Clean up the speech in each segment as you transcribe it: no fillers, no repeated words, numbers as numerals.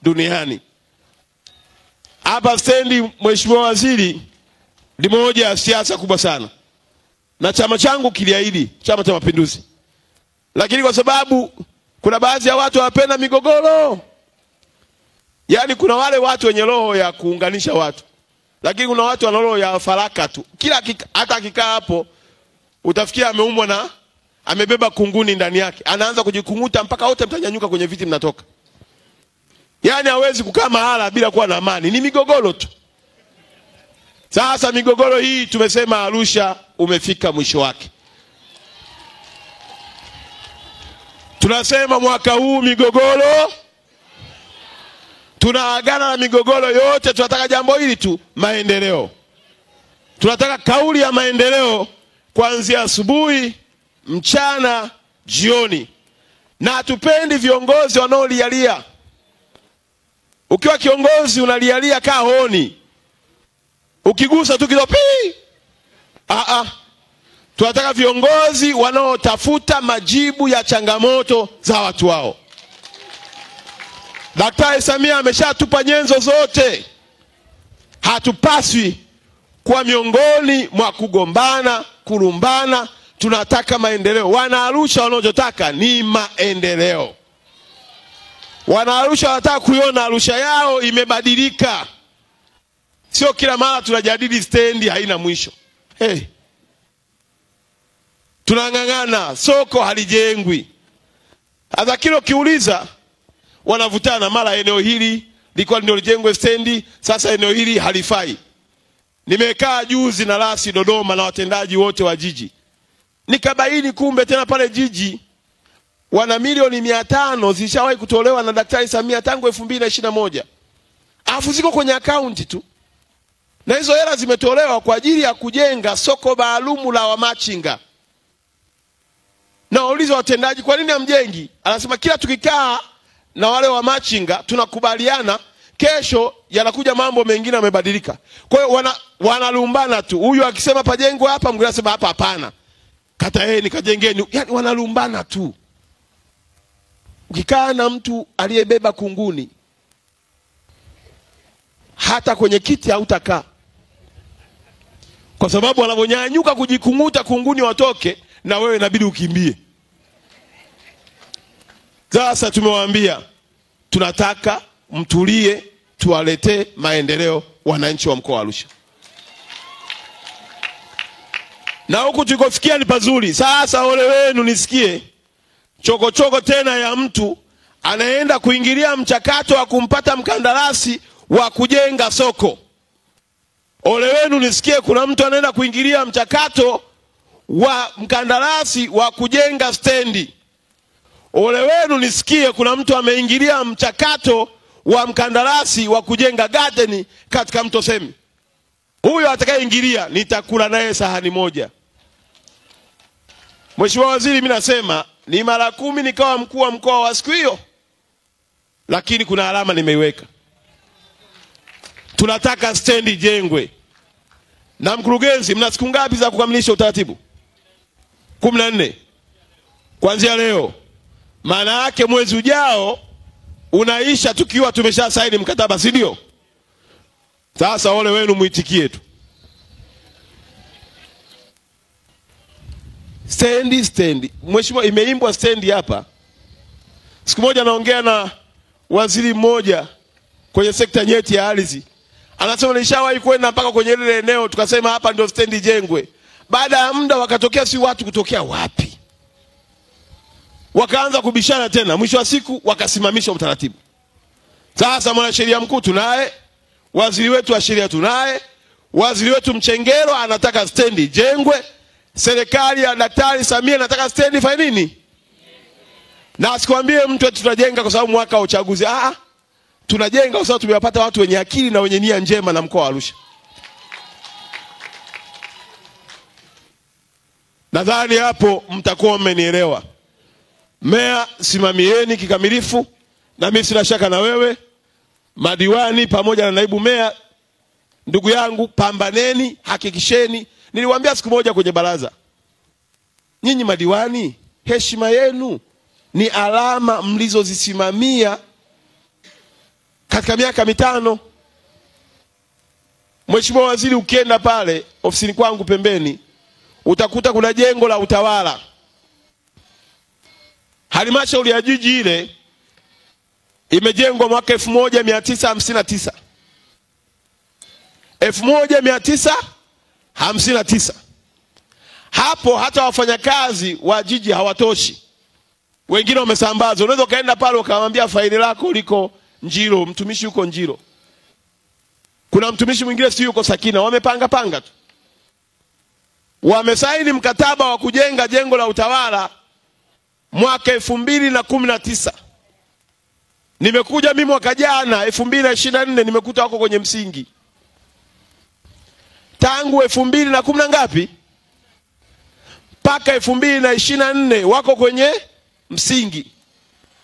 duniani. Hapa stendi, Mheshimiwa Waziri, ni moja ya siasa kubwa sana. Na chama changu kiliahidi, Chama cha Mapinduzi. Lakini kwa sababu kuna baadhi ya watu hawapenda migogoro. Yaani kuna wale watu wenye roho ya kuunganisha watu. Lakini kuna watu wana roho ya faraka tu. Hata akikaa hapo utafikia ameumwa na amebeba kunguni ndani yake. Anaanza kujikunguta mpaka wote mtanyanyuka kwenye viti mnatoka. Yaani hawezi kukaa mahala bila kuwa na amani. Ni migogoro tu. Sasa migogoro hii tumesema Arusha umefika mwisho wake. Tunasema mwaka huu migogoro, tunaagana na migogoro yote. Tunataka jambo hili tu, maendeleo. Tunataka kauli ya maendeleo kuanzia asubuhi, mchana, jioni. Na hatupendi viongozi wanaolialia. Ukiwa kiongozi unalialia kaa honi. Ukigusa tu kidogo tunataka viongozi wanaotafuta majibu ya changamoto za watu wao. Daktari Samia ameshatupa nyenzo zote. Hatupaswi kuwa miongoni mwa kugombana, kulumbana. Tunataka maendeleo. Wana Arusha wanachotaka ni maendeleo. Wana Arusha wanataka kuiona Arusha yao imebadilika. Sio kila mara tunajadili stendi haina mwisho. Tunangangana, soko halijengwi. Hata kilo kiuliza wanavutana, mara eneo hili liko ndio lijengwe stendi, sasa eneo hili halifai. Nimekaa juzi na rasi Dodoma na watendaji wote wa jiji. Nikabaini kumbe tena pale jiji wana milioni 500 zishawahi kutolewa na Daktari Samia tangu 2021. Alafu ziko kwenye akaunti tu. Na hizo hela zimetolewa kwa ajili ya kujenga soko maalumu la wamachinga. Na wauliza watendaji, kwa nini hamjengi? Anasema kila tukikaa na wale wamachinga tunakubaliana, kesho yanakuja mambo mengine yamebadilika. Kwa hiyo wanalumbana tu. Huyu akisema pajengwe hapa, mwingine anasema hapa hapana. Kataeni kajengeni. Yaani wanalumbana tu. Ukikaa na mtu aliyebeba kunguni, hata kwenye kiti hautakaa. Kwa sababu wanaponyanyuka kujikunguta kunguni watoke, na wewe inabidi ukimbie. Sasa tumewaambia tunataka mtulie, tuwaletee maendeleo wananchi wa mkoa wa Arusha. Na huku tulikofikia ni pazuri. Sasa ole wenu nisikie chokochoko tena ya mtu anaenda kuingilia mchakato wa kumpata mkandarasi wa kujenga soko. Ole wenu nisikie kuna mtu anaenda kuingilia mchakato wa mkandarasi wa kujenga stendi. Ole wenu nisikie kuna mtu ameingilia mchakato wa mkandarasi wa kujenga garden katika Mto Semi. Huyo atakayeingilia nitakula naye sahani moja. Mheshimiwa Waziri, mimi nasema ni mara 10 nikawa mkuu wa mkoa wa siku hiyo. Lakini kuna alama nimeiweka. Tunataka stendi jengwe. Na mkurugenzi, mna siku ngapi za kukamilisha utaratibu? 14. Kuanzia leo. Maana yake mwezi ujao unaisha tukiwa tumesha saini mkataba, si ndio? Sasa ole wenu muitikie tu. Stendi. Mheshimiwa, imeimbwa stendi hapa. Siku moja naongea na waziri mmoja kwenye sekta nyeti ya ardhi. Anasema nishawahi kwenda mpaka kwenye ile eneo tukasema hapa ndio stendi jengwe. Baada ya muda wakatokea si watu kutokea wapi. Wakaanza kubishana tena, mwisho wa siku wakasimamisha utaratibu. Sasa mwanasheria mkuu tunaye, waziri wetu wa sheria tunaye, waziri wetu Mchengero anataka stendi jengwe, serikali ya Daktari Samia anataka stendi fanya nini? Na asikwambie mtu eti tutajenga kwa sababu mwaka wa uchaguzi. Tunajenga kwa sababu tumewapata watu wenye akili na wenye nia njema na mkoa wa Arusha. Nadhani hapo mtakuwa mmenielewa. Meya, simamieni kikamilifu, na mimi sina shaka na wewe. Madiwani pamoja na naibu meya, ndugu yangu, pambaneni, hakikisheni. Niliwaambia siku moja kwenye baraza, nyinyi madiwani, heshima yenu ni alama mlizozisimamia katika miaka 5. Mheshimiwa Waziri, ukienda pale ofisini kwangu pembeni utakuta kuna jengo la utawala. Halmashauri ya jiji ile imejengwa mwaka 1959. 1959. Hapo hata wafanyakazi wa jiji hawatoshi. Wengine wamesambazwa. Unaweza kaenda pale ukamwambia faili lako liko Njiro, mtumishi yuko Njiro. Kuna mtumishi mwingine si yuko Sakina, wamepanga panga tu. Wamesaini mkataba wa kujenga jengo la utawala mwaka 2019. Nimekuja mimi mwaka jana 2024 nimekuta wako kwenye msingi. Tangu 2010 ngapi? Paka 2024 wako kwenye msingi.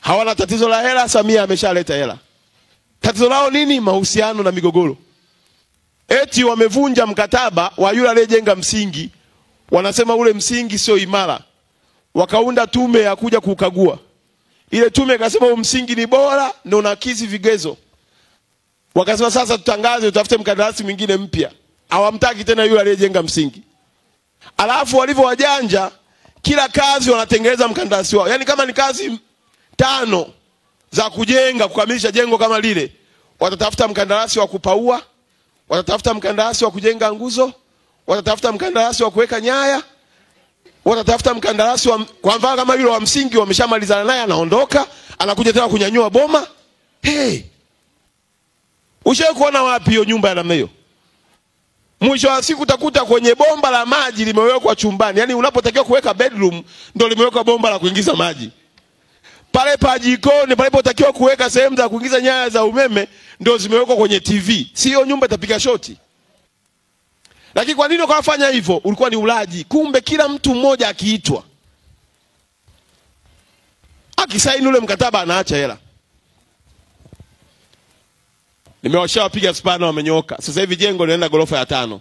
Hawana tatizo la hela, Samia ameshaleta hela. Tatizo lao nini? Mahusiano na migogoro. Eti wamevunja mkataba wa yule aliyejenga msingi. Wanasema ule msingi sio imara. Wakaunda tume ya kuja kukagua. Ile tume ikasema msingi ni bora na unakidhi vigezo. Wakasema sasa tutangaze, tutafute mkandarasi mwingine mpya. Hawamtaki tena yule aliyejenga msingi. Alafu walivyo wajanja, kila kazi wanatengeneza mkandarasi wao. Yaani kama ni kazi 5 za kujenga, kukamilisha jengo kama lile, watatafuta mkandarasi wa kupaua, watatafuta mkandarasi wa kujenga nguzo, watatafuta mkandarasi wa kuweka nyaya, watatafuta mkandarasi wa, kwa mfano kama yule wa msingi wameshamalizana naye anaondoka, anakuja tena kunyanyua boma. Hey! Ushawahi kuona wapi hiyo nyumba ya namna hiyo? Mwisho wa siku utakuta kwenye bomba la maji limewekwa chumbani. Yaani unapotakiwa kuweka bedroom ndio limewekwa bomba la kuingiza maji. Pale pa jikoni palipotakiwa kuweka sehemu za kuingiza nyaya za umeme ndio zimewekwa kwenye TV. Sio nyumba itapiga shoti. Lakini kwa nini wakafanya hivyo? Ulikuwa ni ulaji. Kumbe kila mtu mmoja akiitwa, akisaini ule mkataba anaacha hela. Nimewashawapiga spana wamenyoka. Sasa hivi jengo linaenda ghorofa ya 5.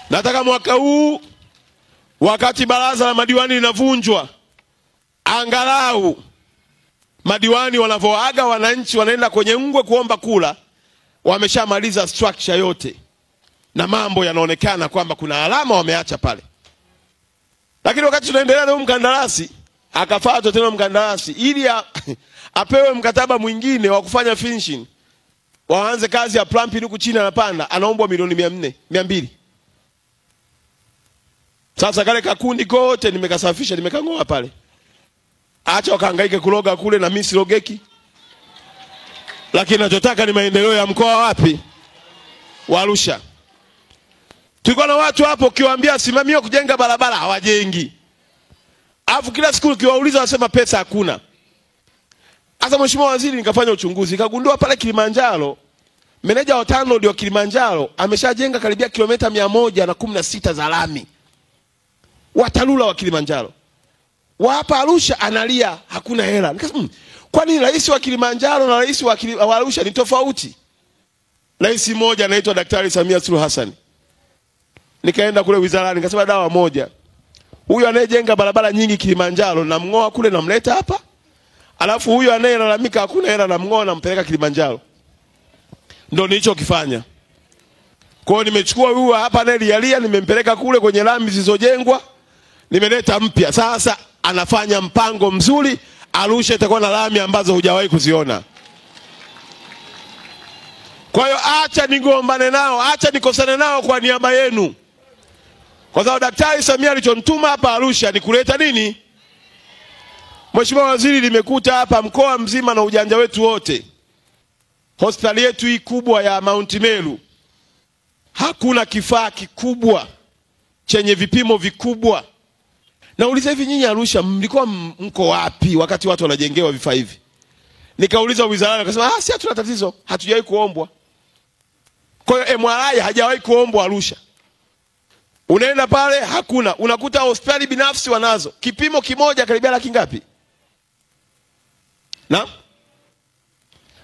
Nataka mwaka huu wakati baraza la madiwani linavunjwa, angalau madiwani wanavoaga wananchi wanaenda kwenye ngwe kuomba kula, wameshamaliza structure yote. Na mambo yanaonekana kwamba kuna alama wameacha pale. Lakini wakati tunaendelea na mkandarasi, akafuatwa tena mkandarasi ili apewe mkataba mwingine wa kufanya finishing. Waanze kazi ya plumbing huku chini anapanda, anaombwa milioni 200. Sasa kale kakundi kote nimekasafisha, nimekangoa pale. Acha wakahangaike kuloga kule na mimi sirogeki. Lakini nachotaka ni maendeleo ya mkoa wapi? Wa Arusha. Tulikuwa na watu hapo ukiwaambia simamia kujenga barabara hawajengi. Alafu kila siku ukiwauliza wasema pesa hakuna. Sasa Mheshimiwa Waziri nikafanya uchunguzi, nikagundua pale Kilimanjaro meneja wa TANROADS wa Kilimanjaro ameshajenga karibia kilomita 116 za lami. Watalula wa Kilimanjaro. Wa hapa Arusha analia hakuna hela. Nikasema kwani rais wa Kilimanjaro na rais wa Arusha ni tofauti? Rais mmoja anaitwa Daktari Samia Suluhu Hassan. Nikaenda kule wizarani nikasema dawa moja. Huyu anayejenga barabara nyingi Kilimanjaro namngoa kule namleta hapa. Alafu huyu anayelalamika hakuna hela namngoa nampeleka Kilimanjaro. Ndio nilichokifanya. Kwa hiyo nimechukua huyu hapa anayelialia nimempeleka kule kwenye lami zilizojengwa, nimeleta mpya. Sasa anafanya mpango mzuri, Arusha itakuwa na lami ambazo hujawahi kuziona. Kwa hiyo acha nigombane nao, acha nikosane nao kwa niaba yenu. Kwa sababu Daktari Samia alichonituma hapa Arusha ni kuleta nini? Mheshimiwa Waziri, nimekuta hapa mkoa mzima na ujanja wetu wote. Hospitali yetu hii kubwa ya Mount Meru, hakuna kifaa kikubwa chenye vipimo vikubwa. Nauliza hivi nyinyi Arusha mlikuwa mko wapi wakati watu wanajengewa vifaa hivi? Nikauliza wizarani akasema si hatuna tatizo, hatujawahi kuombwa. Kwa hiyo MRI hajawahi kuombwa Arusha. Unaenda pale hakuna, unakuta hospitali binafsi wanazo. Kipimo kimoja karibia laki ngapi? Na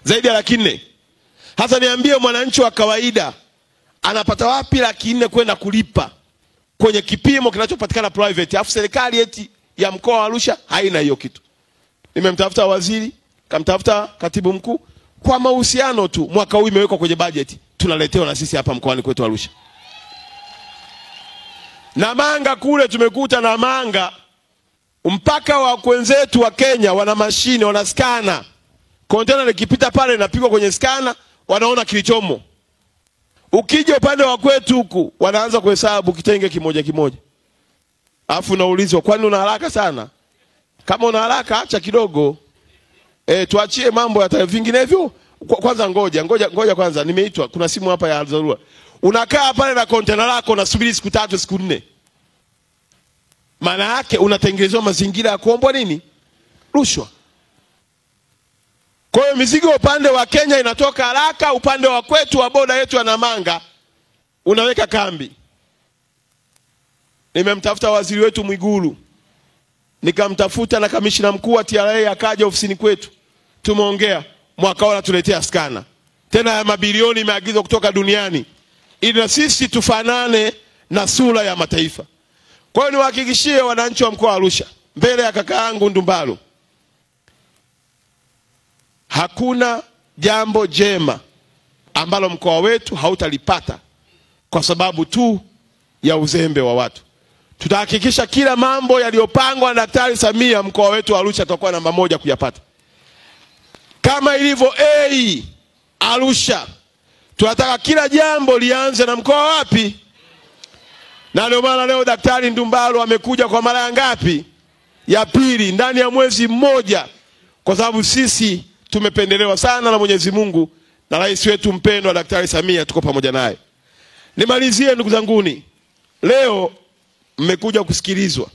zaidi ya 400. Hasa niambie mwananchi wa kawaida anapata wapi 400 kwenda kulipa kwenye kipimo kinachopatikana private? Afu serikali eti ya mkoa wa Arusha haina hiyo kitu. Nimemtafuta waziri, kamtafuta katibu mkuu, kwa mahusiano tu mwaka huu imewekwa kwenye budget, tunaletewa na sisi hapa mkoani kwetu Arusha. Namanga kule tumekuta Namanga, mpaka wa kwenzetu wa Kenya wana mashine, wana skana. Container likipita pale inapigwa kwenye skana, wanaona kilichomo. Ukija upande wa kwetu huku wanaanza kuhesabu kitenge kimoja kimoja. Alafu naulizwa, kwani una haraka sana? Kama una haraka acha kidogo. Tuachie mambo ya vinginevyo. Kwanza ngoja kwanza, nimeitwa, kuna simu hapa ya dharura. Unakaa pale na container lako unasubiri siku 3 siku 4. Maana yake unatengenezwa mazingira ya kuombwa nini? Rushwa. Kwa hiyo mizigo upande wa Kenya inatoka haraka, upande wa kwetu wa boda yetu ya Namanga unaweka kambi. Nimemtafuta waziri wetu Mwigulu, nikamtafuta na kamishna mkuu wa TRA akaja ofisini kwetu. Tumeongea, mwaka huu tuletea skana. Tena ya mabilioni imeagizwa kutoka duniani ili na sisi tufanane na sura ya mataifa. Kwa hiyo niwahakikishie wananchi wa mkoa wa Arusha, mbele ya kaka yangu Ndumbaro, hakuna jambo jema ambalo mkoa wetu hautalipata kwa sababu tu ya uzembe wa watu. Tutahakikisha kila mambo yaliyopangwa na Daktari Samia mkoa wetu wa Arusha tutakuwa namba 1 kuyapata. Kama ilivyo Arusha, tunataka kila jambo lianze na mkoa wapi? Na ndio maana leo Daktari Ndumbaro amekuja kwa mara ngapi? Ya pili ndani ya mwezi mmoja, kwa sababu sisi tumependelewa sana na Mwenyezi Mungu na rais wetu mpendwa Daktari Samia, tuko pamoja naye. Nimalizie ndugu zanguni, leo mmekuja kusikilizwa.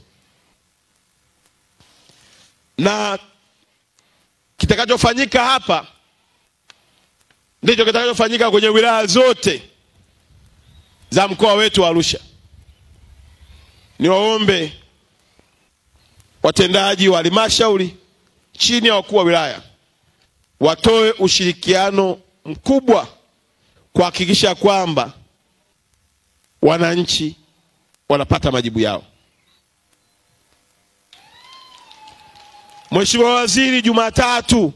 Na kitakachofanyika hapa ndicho kitakachofanyika kwenye wilaya zote za mkoa wetu wa Arusha. Niwaombe watendaji wa halmashauri chini ya wakuu wa wilaya watoe ushirikiano mkubwa kuhakikisha kwamba wananchi wanapata majibu yao. Mheshimiwa Waziri Jumatatu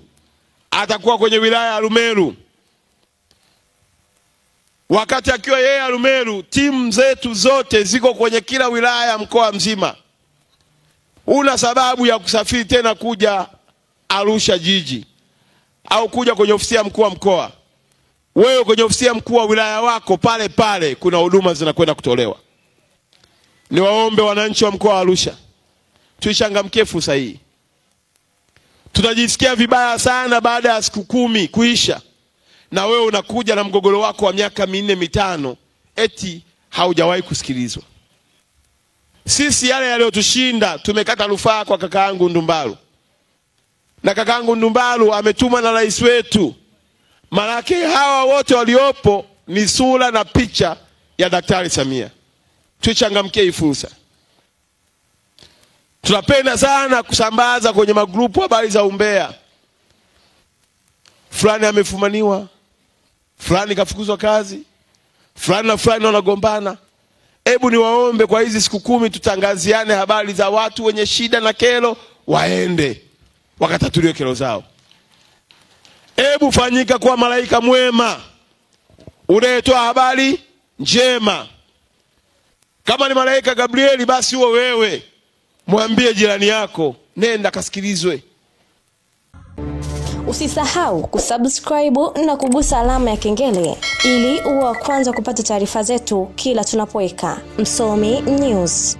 atakuwa kwenye wilaya ya Rumeru. Wakati akiwa yeye Rumeru, timu zetu zote ziko kwenye kila wilaya mkoa mzima. Una sababu ya kusafiri tena kuja Arusha jiji au kuja kwenye ofisi ya mkuu wa mkoa. Wewe kwenye ofisi ya mkuu wa wilaya wako pale pale kuna huduma zinakwenda kutolewa. Niwaombe wananchi wa mkoa wa Arusha, tuichangamkie fursa hii. Tutajisikia vibaya sana baada ya siku 10 kuisha na wewe unakuja na mgogoro wako wa miaka 4 5 eti haujawahi kusikilizwa. Sisi yale yaliyotushinda tumekata rufaa kwa kakaangu Ndumbaro. Na kakaangu Ndumbaro ametuma na rais wetu. Malaki hawa wote waliopo ni sura na picha ya Daktari Samia. Tuichangamkie hii fursa. Tunapenda sana kusambaza kwenye magrupu habari za umbea. Fulani amefumaniwa, fulani kafukuzwa kazi, fulani na fulani wanagombana. Hebu niwaombe kwa hizi siku 10 tutangaziane habari za watu wenye shida na kero, waende wakatatuliwe kero zao. Hebu fanyika kwa malaika mwema, unayetoa habari njema. Kama ni malaika Gabrieli, basi huo wewe mwambie jirani yako nenda kasikilizwe. Usisahau kusubscribe na kugusa alama ya kengele ili uwe wa kwanza kupata taarifa zetu kila tunapoweka Msomi News.